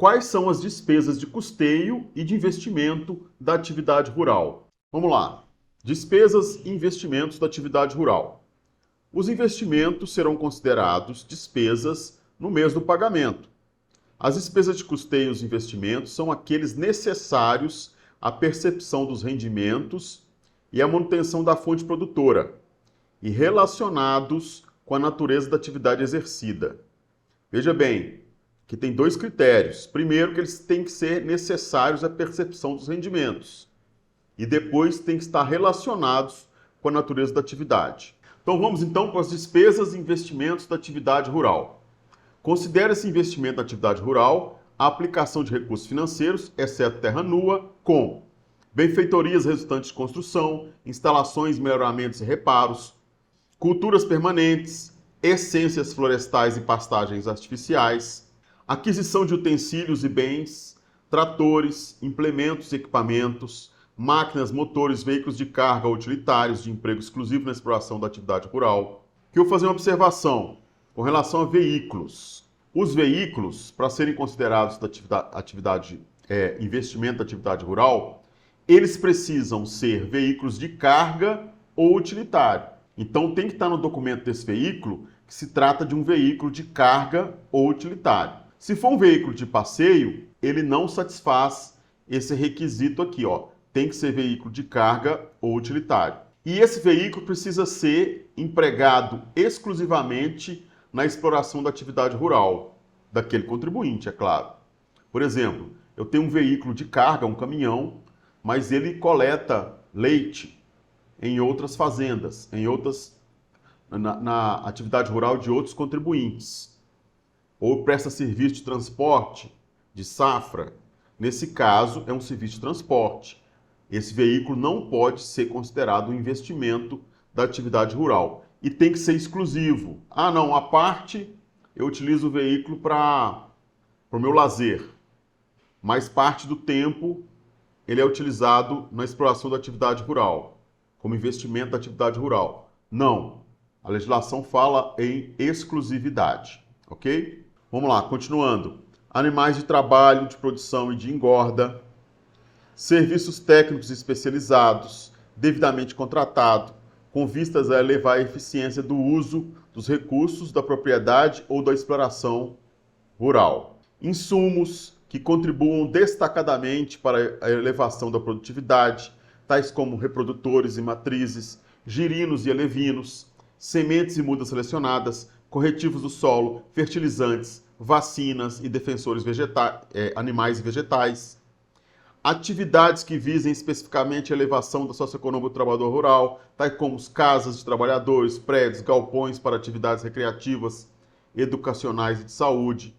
quais são as despesas de custeio e de investimento da atividade rural. Vamos lá. Despesas e investimentos da atividade rural. Os investimentos serão considerados despesas no mês do pagamento. As despesas de custeio e investimentos são aqueles necessários à percepção dos rendimentos e à manutenção da fonte produtora e relacionados com a natureza da atividade exercida. Veja bem, que tem dois critérios. Primeiro, que eles têm que ser necessários à percepção dos rendimentos. E depois, têm que estar relacionados com a natureza da atividade. Então, vamos então para as despesas e investimentos da atividade rural. Considere-se investimento da atividade rural a aplicação de recursos financeiros, exceto terra nua, com benfeitorias resultantes de construção, instalações, melhoramentos e reparos, culturas permanentes, essências florestais e pastagens artificiais, aquisição de utensílios e bens, tratores, implementos e equipamentos, máquinas, motores, veículos de carga ou utilitários de emprego exclusivo na exploração da atividade rural. Que eu vou fazer uma observação com relação a veículos. Os veículos, para serem considerados da investimento da atividade rural, eles precisam ser veículos de carga ou utilitário. Então tem que estar no documento desse veículo que se trata de um veículo de carga ou utilitário. Se for um veículo de passeio, ele não satisfaz esse requisito aqui, ó. Tem que ser veículo de carga ou utilitário. E esse veículo precisa ser empregado exclusivamente na exploração da atividade rural, daquele contribuinte, é claro. Por exemplo, eu tenho um veículo de carga, um caminhão, mas ele coleta leite em outras fazendas, na atividade rural de outros contribuintes. Ou presta serviço de transporte, de safra. Nesse caso, é um serviço de transporte. Esse veículo não pode ser considerado um investimento da atividade rural. E tem que ser exclusivo. Ah, não, à parte eu utilizo o veículo para o meu lazer. Mas parte do tempo ele é utilizado na exploração da atividade rural, como investimento da atividade rural. Não. A legislação fala em exclusividade. Ok? Vamos lá, continuando. Animais de trabalho, de produção e de engorda. Serviços técnicos especializados, devidamente contratado, com vistas a elevar a eficiência do uso dos recursos da propriedade ou da exploração rural. Insumos que contribuam destacadamente para a elevação da produtividade, tais como reprodutores e matrizes, girinos e alevinos, sementes e mudas selecionadas, corretivos do solo, fertilizantes, vacinas e defensores animais e vegetais. Atividades que visem especificamente a elevação da socioeconômica do trabalhador rural, tais como casas de trabalhadores, prédios, galpões para atividades recreativas, educacionais e de saúde,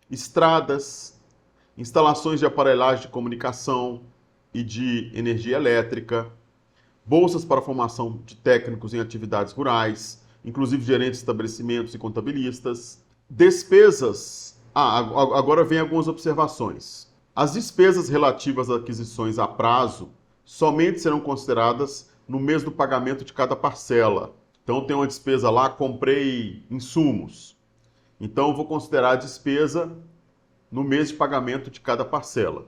estradas, instalações de aparelhagem de comunicação e de energia elétrica, bolsas para formação de técnicos em atividades rurais, inclusive gerentes de estabelecimentos e contabilistas, despesas. Agora vem algumas observações. As despesas relativas a aquisições a prazo somente serão consideradas no mês do pagamento de cada parcela. Então, tem uma despesa lá, comprei insumos. Então, eu vou considerar a despesa no mês de pagamento de cada parcela.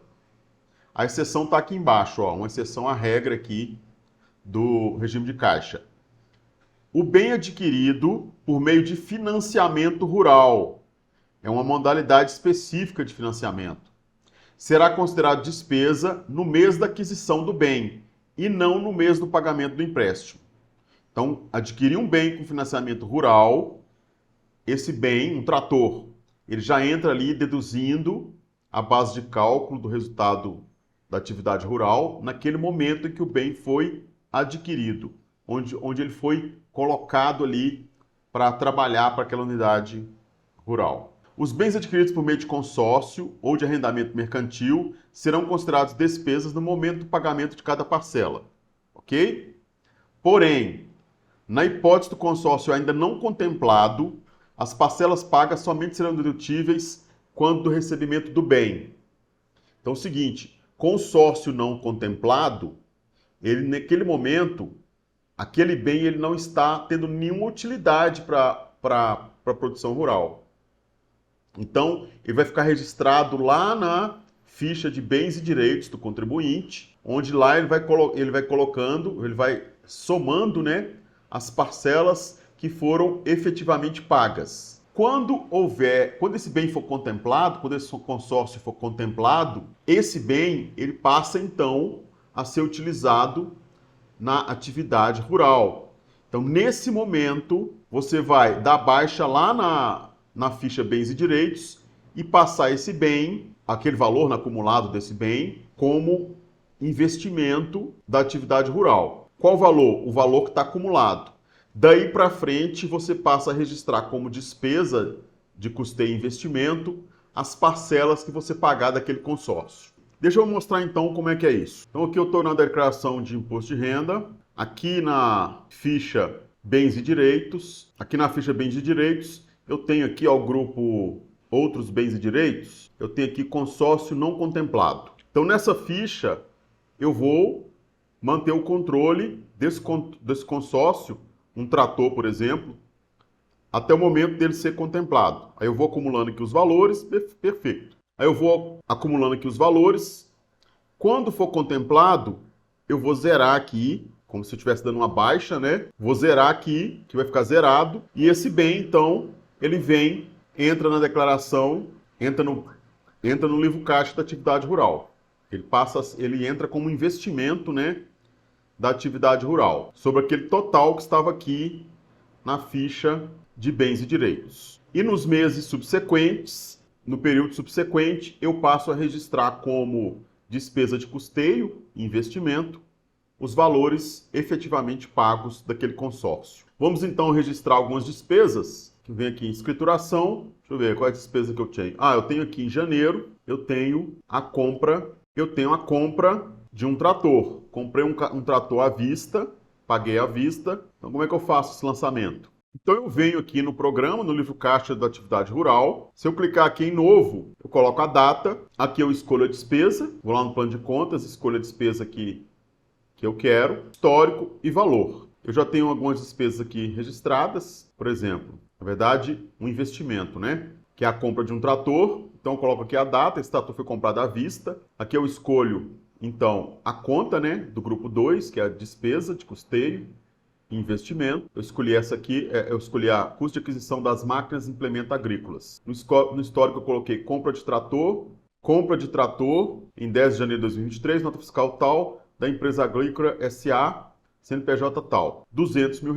A exceção está aqui embaixo, ó, uma exceção à regra aqui do regime de caixa. O bem adquirido por meio de financiamento rural é uma modalidade específica de financiamento. Será considerado despesa no mês da aquisição do bem e não no mês do pagamento do empréstimo. Então, adquirir um bem com financiamento rural, esse bem, um trator, ele já entra ali deduzindo a base de cálculo do resultado da atividade rural naquele momento em que o bem foi adquirido, onde ele foi colocado ali para trabalhar para aquela unidade rural. Os bens adquiridos por meio de consórcio ou de arrendamento mercantil serão considerados despesas no momento do pagamento de cada parcela, ok? Porém, na hipótese do consórcio ainda não contemplado, as parcelas pagas somente serão dedutíveis quando do recebimento do bem. Então é o seguinte, consórcio não contemplado, ele naquele momento, aquele bem ele não está tendo nenhuma utilidade para a produção rural. Então, ele vai ficar registrado lá na ficha de bens e direitos do contribuinte, onde lá ele vai colocando, ele vai somando, né, as parcelas que foram efetivamente pagas. Quando esse bem for contemplado, quando esse consórcio for contemplado, esse bem ele passa então a ser utilizado na atividade rural. Então, nesse momento, você vai dar baixa lá na ficha bens e direitos e passar esse bem, aquele valor no acumulado desse bem, como investimento da atividade rural. Qual o valor? O valor que está acumulado. Daí para frente, você passa a registrar como despesa de custeio e investimento as parcelas que você pagar daquele consórcio. Deixa eu mostrar então como é que é isso. Então aqui eu estou na declaração de imposto de renda, aqui na ficha bens e direitos, aqui na ficha bens e direitos, eu tenho aqui ó, o grupo outros bens e direitos, eu tenho aqui consórcio não contemplado. Então nessa ficha eu vou manter o controle desse consórcio, um trator, por exemplo, até o momento dele ser contemplado. Aí eu vou acumulando aqui os valores, perfeito. Aí eu vou acumulando aqui os valores. Quando for contemplado, eu vou zerar aqui, como se eu estivesse dando uma baixa, né? Vou zerar aqui, que vai ficar zerado. E esse bem, então, ele vem, entra na declaração, entra no livro caixa da atividade rural. Ele entra como investimento, né, da atividade rural, sobre aquele total que estava aqui na ficha de bens e direitos. E nos meses subsequentes, no período subsequente, eu passo a registrar como despesa de custeio e investimento os valores efetivamente pagos daquele consórcio. Vamos então registrar algumas despesas, que vem aqui em escrituração. Deixa eu ver qual é a despesa que eu tenho. Eu tenho aqui em janeiro, eu tenho a compra de um trator. Comprei um trator à vista, paguei à vista. Então como é que eu faço esse lançamento? Então eu venho aqui no programa, no livro caixa da atividade rural. Se eu clicar aqui em novo, eu coloco a data. Aqui eu escolho a despesa. Vou lá no plano de contas, escolho a despesa que eu quero, histórico e valor. Eu já tenho algumas despesas aqui registradas. Por exemplo, na verdade, um investimento, né? Que é a compra de um trator. Então eu coloco aqui a data, esse trator foi comprado à vista. Aqui eu escolho, então, a conta, né, do grupo 2, que é a despesa de custeio e investimento. Eu escolhi essa aqui, eu escolhi a custo de aquisição das máquinas e implementos agrícolas. No histórico eu coloquei compra de trator em 10 de janeiro de 2023, nota fiscal tal, da empresa agrícola SA, CNPJ tal, R$200 mil.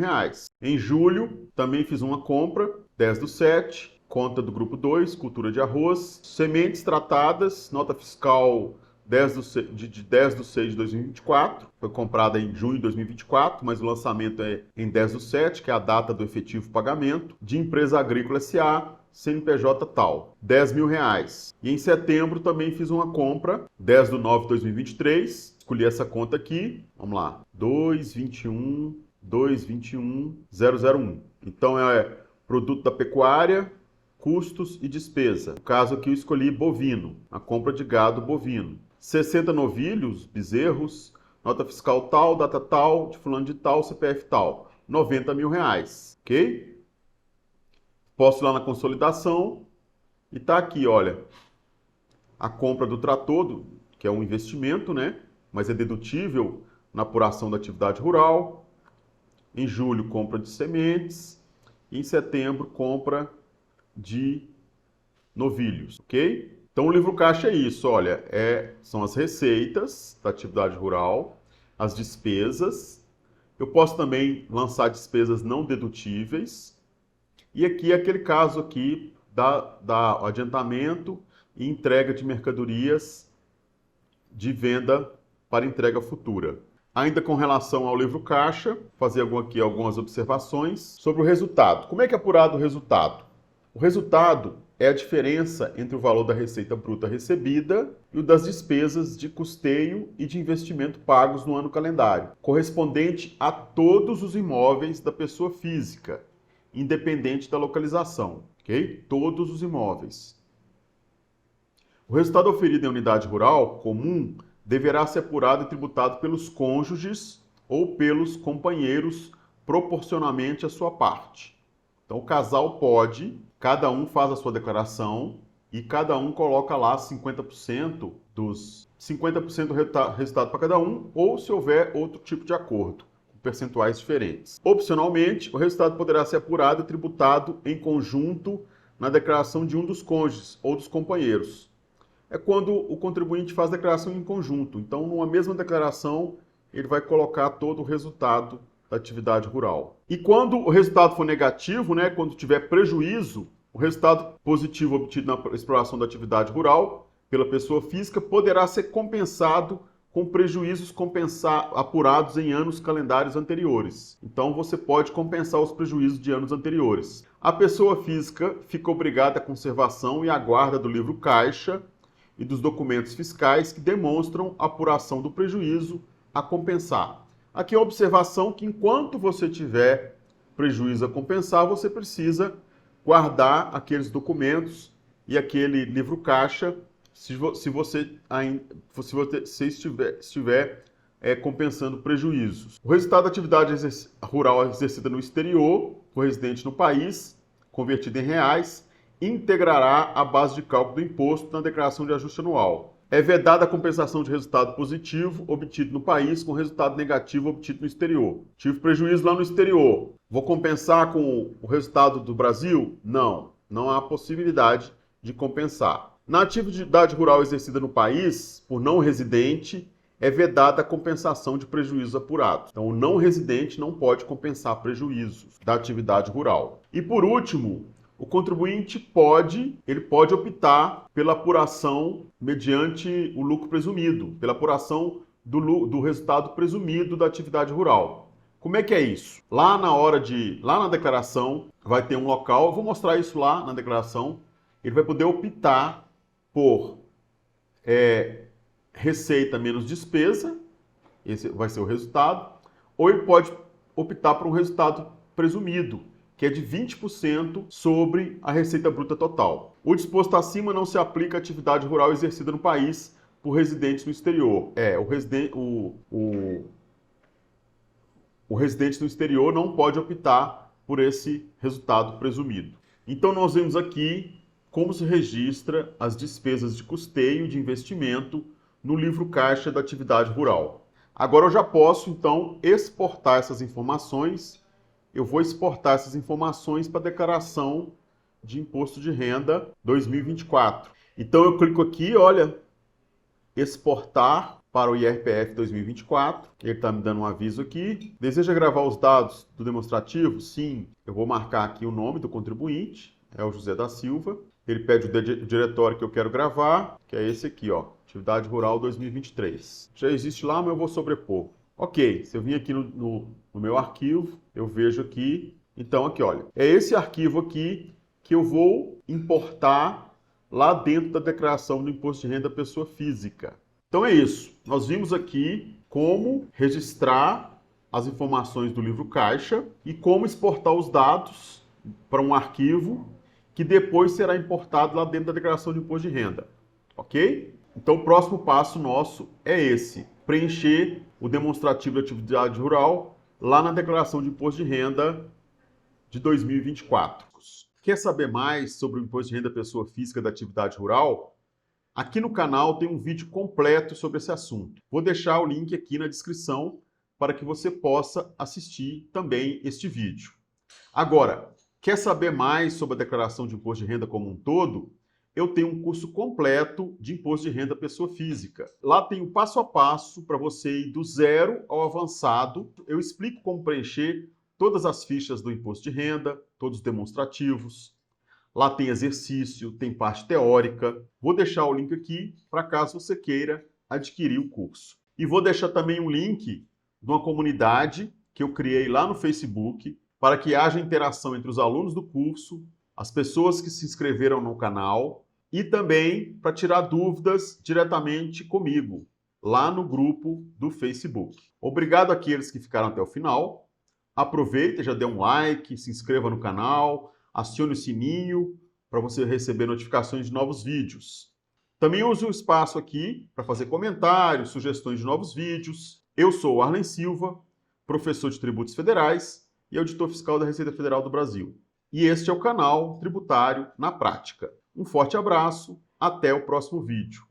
Em julho, também fiz uma compra, 10/7, conta do grupo 2, cultura de arroz, sementes tratadas, nota fiscal 10/6 de 2024, foi comprada em junho de 2024, mas o lançamento é em 10/7, que é a data do efetivo pagamento, de empresa agrícola SA, CNPJ tal, R$10 mil. E em setembro também fiz uma compra, 10/9 de 2023, escolhi essa conta aqui, vamos lá, 221.001. Então é produto da pecuária, custos e despesa. No caso aqui eu escolhi bovino, a compra de gado bovino. 60 novilhos, bezerros, nota fiscal tal, data tal, de fulano de tal, CPF tal, R$90 mil, ok? Posso ir lá na consolidação e tá aqui, olha, a compra do trator, que é um investimento, né? Mas é dedutível na apuração da atividade rural. Em julho, compra de sementes. E em setembro, compra de novilhos, ok? Então o livro caixa é isso, olha, são as receitas da atividade rural, as despesas. Eu posso também lançar despesas não dedutíveis. E aqui é aquele caso aqui da adiantamento e entrega de mercadorias de venda para entrega futura. Ainda com relação ao livro caixa, fazer aqui algumas observações sobre o resultado. Como é que é apurado o resultado? O resultado é a diferença entre o valor da receita bruta recebida e o das despesas de custeio e de investimento pagos no ano calendário, correspondente a todos os imóveis da pessoa física, independente da localização, ok? Todos os imóveis. O resultado oferido em unidade rural comum deverá ser apurado e tributado pelos cônjuges ou pelos companheiros proporcionalmente à sua parte. Então, o casal pode cada um faz a sua declaração e cada um coloca lá 50% dos 50% do resultado para cada um, ou se houver outro tipo de acordo, com percentuais diferentes. Opcionalmente, o resultado poderá ser apurado e tributado em conjunto na declaração de um dos cônjuges ou dos companheiros. É quando o contribuinte faz a declaração em conjunto. Então, numa mesma declaração, ele vai colocar todo o resultado da atividade rural. E quando o resultado for negativo, né, quando tiver prejuízo, o resultado positivo obtido na exploração da atividade rural pela pessoa física poderá ser compensado com prejuízos apurados em anos calendários anteriores. Então, você pode compensar os prejuízos de anos anteriores. A pessoa física fica obrigada à conservação e à guarda do livro caixa e dos documentos fiscais que demonstram a apuração do prejuízo a compensar. Aqui é a observação que enquanto você tiver prejuízo a compensar, você precisa guardar aqueles documentos e aquele livro caixa se você estiver compensando prejuízos. O resultado da atividade rural exercida no exterior, o residente no país, convertido em reais, integrará a base de cálculo do imposto na declaração de ajuste anual. É vedada a compensação de resultado positivo obtido no país com resultado negativo obtido no exterior. Tive prejuízo lá no exterior. Vou compensar com o resultado do Brasil? Não, não há possibilidade de compensar. Na atividade rural exercida no país, por não residente, é vedada a compensação de prejuízos apurados. Então, o não residente não pode compensar prejuízos da atividade rural. E por último, o contribuinte pode optar pela apuração mediante o lucro presumido, pela apuração do resultado presumido da atividade rural. Como é que é isso? Lá na declaração vai ter um local, eu vou mostrar isso lá na declaração, ele vai poder optar por receita menos despesa, esse vai ser o resultado, ou ele pode optar por um resultado presumido, que é de 20% sobre a receita bruta total. O disposto acima não se aplica à atividade rural exercida no país por residentes no exterior. O residente no exterior não pode optar por esse resultado presumido. Então, nós vemos aqui como se registra as despesas de custeio de investimento no livro caixa da atividade rural. Agora eu já posso, então, exportar essas informações. Eu vou exportar essas informações para a declaração de imposto de renda 2024. Então eu clico aqui, olha, exportar para o IRPF 2024. Ele está me dando um aviso aqui. Deseja gravar os dados do demonstrativo? Sim. Eu vou marcar aqui o nome do contribuinte, é o José da Silva. Ele pede o diretório que eu quero gravar, que é esse aqui, ó, Atividade Rural 2023. Já existe lá, mas eu vou sobrepor. Ok, se eu vim aqui no meu arquivo, eu vejo aqui, então aqui, olha, é esse arquivo aqui que eu vou importar lá dentro da declaração do Imposto de Renda Pessoa Física. Então é isso, nós vimos aqui como registrar as informações do livro caixa e como exportar os dados para um arquivo que depois será importado lá dentro da declaração de imposto de renda, ok? Então o próximo passo nosso é esse, preencher o demonstrativo de atividade rural lá na declaração de imposto de renda de 2024. Quer saber mais sobre o imposto de renda pessoa física da atividade rural? Aqui no canal tem um vídeo completo sobre esse assunto. Vou deixar o link aqui na descrição para que você possa assistir também este vídeo. Agora, quer saber mais sobre a declaração de imposto de renda como um todo? Eu tenho um curso completo de imposto de renda pessoa física. Lá tem o passo a passo para você ir do zero ao avançado. Eu explico como preencher todas as fichas do imposto de renda, todos os demonstrativos. Lá tem exercício, tem parte teórica. Vou deixar o link aqui para caso você queira adquirir o curso. E vou deixar também um link de uma comunidade que eu criei lá no Facebook para que haja interação entre os alunos do curso, as pessoas que se inscreveram no canal e também para tirar dúvidas diretamente comigo, lá no grupo do Facebook. Obrigado àqueles que ficaram até o final. Aproveita, já dê um like, se inscreva no canal, acione o sininho para você receber notificações de novos vídeos. Também use o espaço aqui para fazer comentários, sugestões de novos vídeos. Eu sou o Arlen Silva, professor de tributos federais e auditor fiscal da Receita Federal do Brasil. E este é o canal Tributário na Prática. Um forte abraço, até o próximo vídeo.